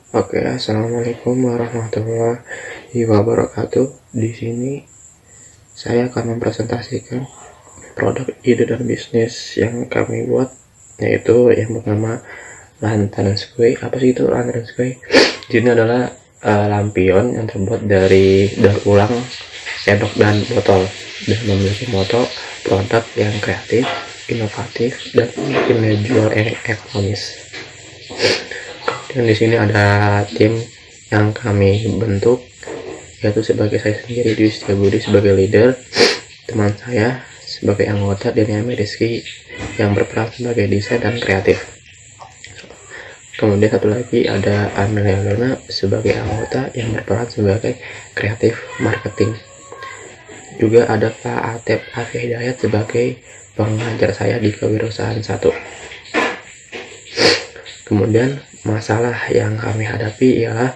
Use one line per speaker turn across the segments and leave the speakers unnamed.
Oke, assalamualaikum warahmatullahi wabarakatuh. Di sini saya akan mempresentasikan produk ide dan bisnis yang kami buat, yaitu yang pertama lantern square. Apa sih itu lantern square? Di sini adalah lampion yang terbuat dari daur ulang, sendok dan botol, dan memiliki moto produk yang kreatif, inovatif, dan nilai jual yang ekonomis. Dan di sini ada tim yang kami bentuk, yaitu sebagai saya sendiri Dwi Setiabudi sebagai leader, teman saya sebagai anggota dan Rizky yang berperan sebagai desain dan kreatif. Kemudian satu lagi ada Amelia Luna sebagai anggota yang berperan sebagai kreatif marketing. Juga ada Pak Atep Afi Hidayat sebagai pengajar saya di kewirausahaan 1. Kemudian masalah yang kami hadapi ialah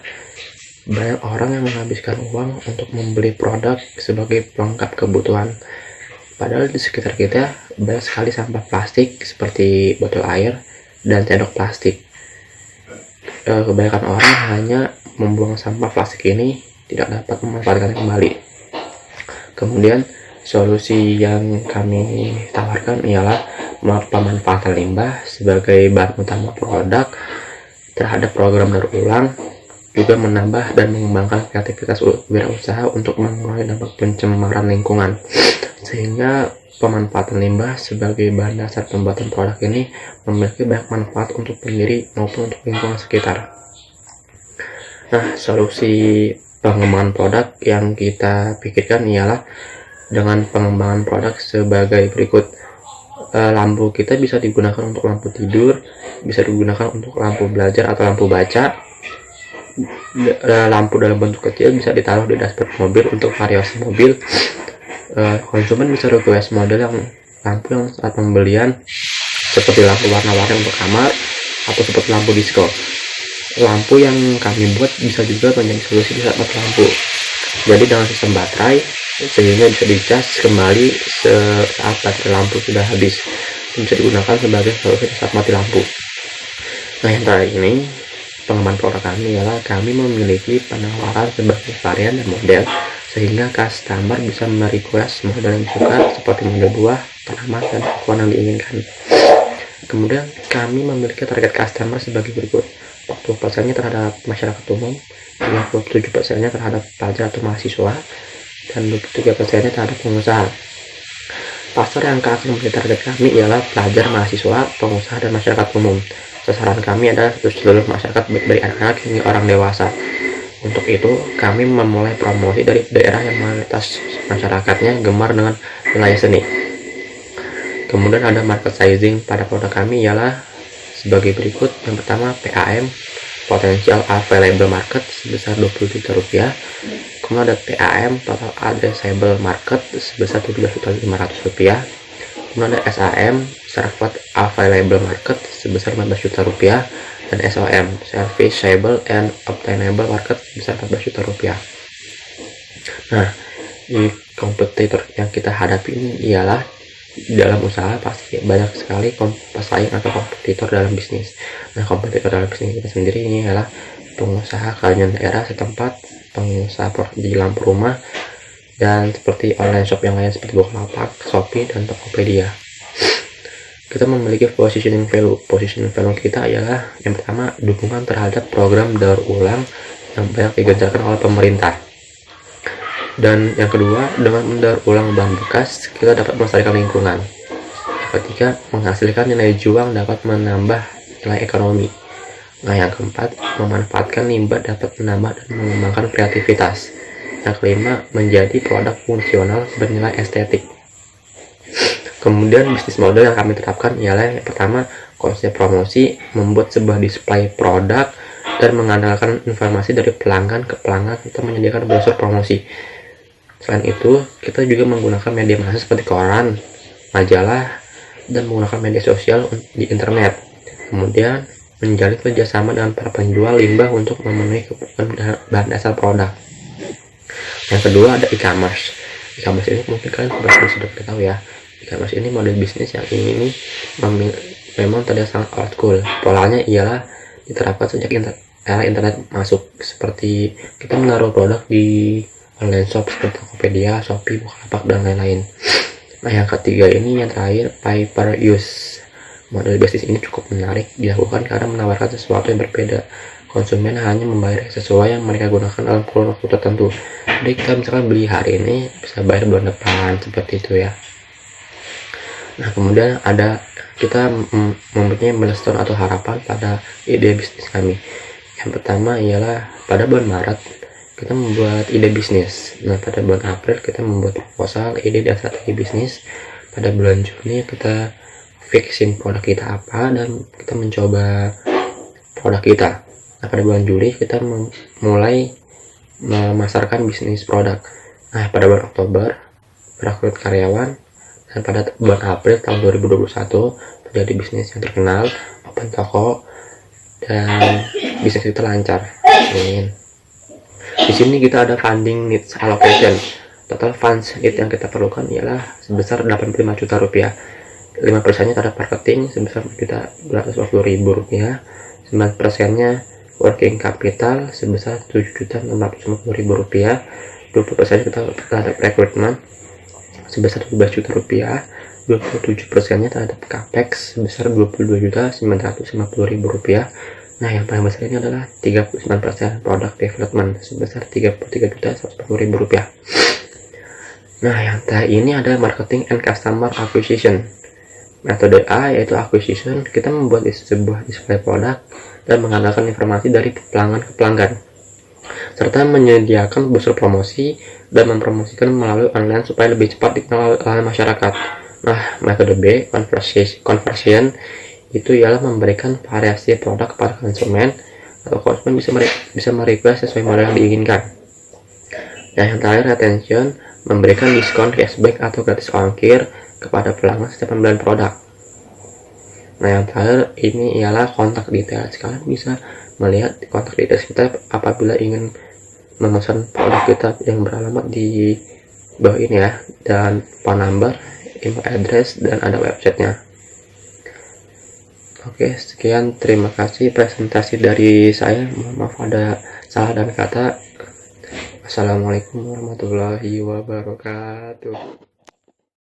banyak orang yang menghabiskan uang untuk membeli produk sebagai pelengkap kebutuhan. Padahal di sekitar kita banyak sekali sampah plastik seperti botol air dan sendok plastik. Kebanyakan orang hanya membuang sampah plastik ini, tidak dapat memanfaatkannya kembali. Kemudian solusi yang kami tawarkan ialah pemanfaatan limbah sebagai bahan utama produk terhadap program daur ulang, juga menambah dan mengembangkan kreativitas wirausaha untuk mengurangi dampak pencemaran lingkungan, sehingga pemanfaatan limbah sebagai bahan dasar pembuatan produk ini memiliki banyak manfaat untuk pendiri maupun untuk lingkungan sekitar. Nah, solusi pengembangan produk yang kita pikirkan ialah dengan pengembangan produk sebagai berikut. Lampu kita bisa digunakan untuk lampu tidur, bisa digunakan untuk lampu belajar atau lampu baca. Lampu dalam bentuk kecil bisa ditaruh di dashboard mobil untuk variasi mobil. Konsumen bisa request model yang lampu yang saat pembelian, seperti lampu warna-warni untuk kamar atau seperti lampu disco. Lampu yang kami buat bisa juga menjadi solusi di saat mati lampu. Jadi dengan sistem baterai, sehingga bisa dicas kembali saat baterai lampu sudah habis, bisa digunakan sebagai solusi saat mati lampu. Nah, yang terakhir ini pengembangan produk kami ialah kami memiliki penawaran sebagai varian dan model, sehingga customer bisa merequest model yang suka seperti model buah, tanaman, dan ukuran yang diinginkan. Kemudian kami memiliki target customer sebagai berikut: 40% terhadap masyarakat umum, 57% terhadap pelajar atau mahasiswa, dan 23% terhadap pengusaha. Pasar yang akan menjadi target kami ialah pelajar, mahasiswa, pengusaha, dan masyarakat umum. Sasaran kami adalah seluruh masyarakat dari anak-anak hingga orang dewasa. Untuk itu, kami memulai promosi dari daerah yang mayoritas masyarakatnya gemar dengan wilayah seni. Kemudian ada market sizing pada produk kami ialah sebagai berikut. Yang pertama, PAM, Potential Available Market, sebesar 20 juta rupiah. Kemudian ada TAM, Total Addressable Market, sebesar 17.500.000 rupiah. Kemudian ada SAM, Served Available Market, sebesar 15 juta rupiah. Dan SOM, Serviceable and Obtainable Market, sebesar 14 juta rupiah. Nah, di kompetitor yang kita hadapi ini ialah dalam usaha pasti banyak sekali pesaing atau kompetitor dalam bisnis. Nah, kompetitor dalam bisnis kita sendiri ini adalah pengusaha kerajinan daerah setempat, pengusaha di lampu rumah, dan seperti online shop yang lain seperti Bukalapak, Shopee, dan Tokopedia. Kita memiliki positioning value. Positioning value kita ialah yang pertama, dukungan terhadap program daur ulang yang banyak digencarkan oleh pemerintah. Dan yang kedua, dengan mendaur ulang bahan bekas, kita dapat melestarikan lingkungan. Yang ketiga, menghasilkan nilai jual dapat menambah nilai ekonomi. Nah, yang keempat, memanfaatkan limbah dapat menambah dan mengembangkan kreativitas. Yang kelima, menjadi produk fungsional bernilai estetik. Kemudian bisnis model yang kami terapkan ialah yang pertama, konsep promosi, membuat sebuah display produk dan mengandalkan informasi dari pelanggan ke pelanggan, kita menyediakan brosur promosi. Selain itu, kita juga menggunakan media massa seperti koran, majalah, dan menggunakan media sosial di internet. Kemudian, menjalin kerjasama dengan para penjual limbah untuk memenuhi kebutuhan bahan dasar produk. Yang kedua, ada e-commerce. E-commerce ini mungkin kalian sudah tahu ya. E-commerce ini model bisnis yang ini memang terlihat sangat old school. Polanya ialah diterapkan sejak era internet masuk, seperti kita menaruh produk di online shop seperti Tokopedia, Shopee, Bukalapak, dan lain-lain. Nah, yang ketiga ini yang terakhir, pay per use. Model bisnis ini cukup menarik dilakukan karena menawarkan sesuatu yang berbeda. Konsumen hanya membayar sesuai yang mereka gunakan dalam kurun waktu tertentu. Jadi kita misalkan beli hari ini bisa bayar bulan depan, seperti itu ya. Nah, kemudian kita mempunyai milestone atau harapan pada ide bisnis kami. Yang pertama ialah pada bulan Maret kita membuat ide bisnis. Nah, pada bulan April kita membuat proposal, ide dan strategi bisnis. Pada bulan Juni kita fixing produk kita apa dan kita mencoba produk kita. Nah, pada bulan Juli kita mulai memasarkan bisnis produk. Nah, pada bulan Oktober merekrut karyawan, dan pada bulan April tahun 2021 menjadi bisnis yang terkenal, open toko, dan bisnis kita lancar. Amin. Di sini kita ada funding needs allocation. Total funds need yang kita perlukan ialah sebesar 85 juta rupiah. 5%-nya terhadap marketing sebesar Rp250.000. 9%-nya working capital sebesar Rp7.650.000. 20% kita terhadap rekrutmen sebesar Rp12 juta. 27%-nya terhadap capex sebesar Rp22.950.000. Nah, yang paling besar ini adalah 39% product development sebesar Rp33.140.000. Nah, yang terakhir ini ada marketing and customer acquisition. Metode A yaitu acquisition, kita membuat sebuah display produk dan mengandalkan informasi dari pelanggan ke pelanggan, serta menyediakan brosur promosi dan mempromosikan melalui online supaya lebih cepat dikenal oleh masyarakat. Nah, metode B, conversion, itu ialah memberikan variasi produk kepada konsumen, atau konsumen bisa merequest sesuai model yang diinginkan. Dan yang terakhir, retention, memberikan diskon, cashback, atau gratis ongkir kepada pelanggan setiap pembelian produk. Nah, yang terakhir ini ialah kontak detail. Kalian bisa melihat kontak detail kita apabila ingin memesan produk kita yang beralamat di bawah ini ya, dan phone number, email address, dan ada websitenya. Oke, sekian, terima kasih presentasi dari saya. Mohon maaf ada salah dan kata. Assalamualaikum warahmatullahi wabarakatuh.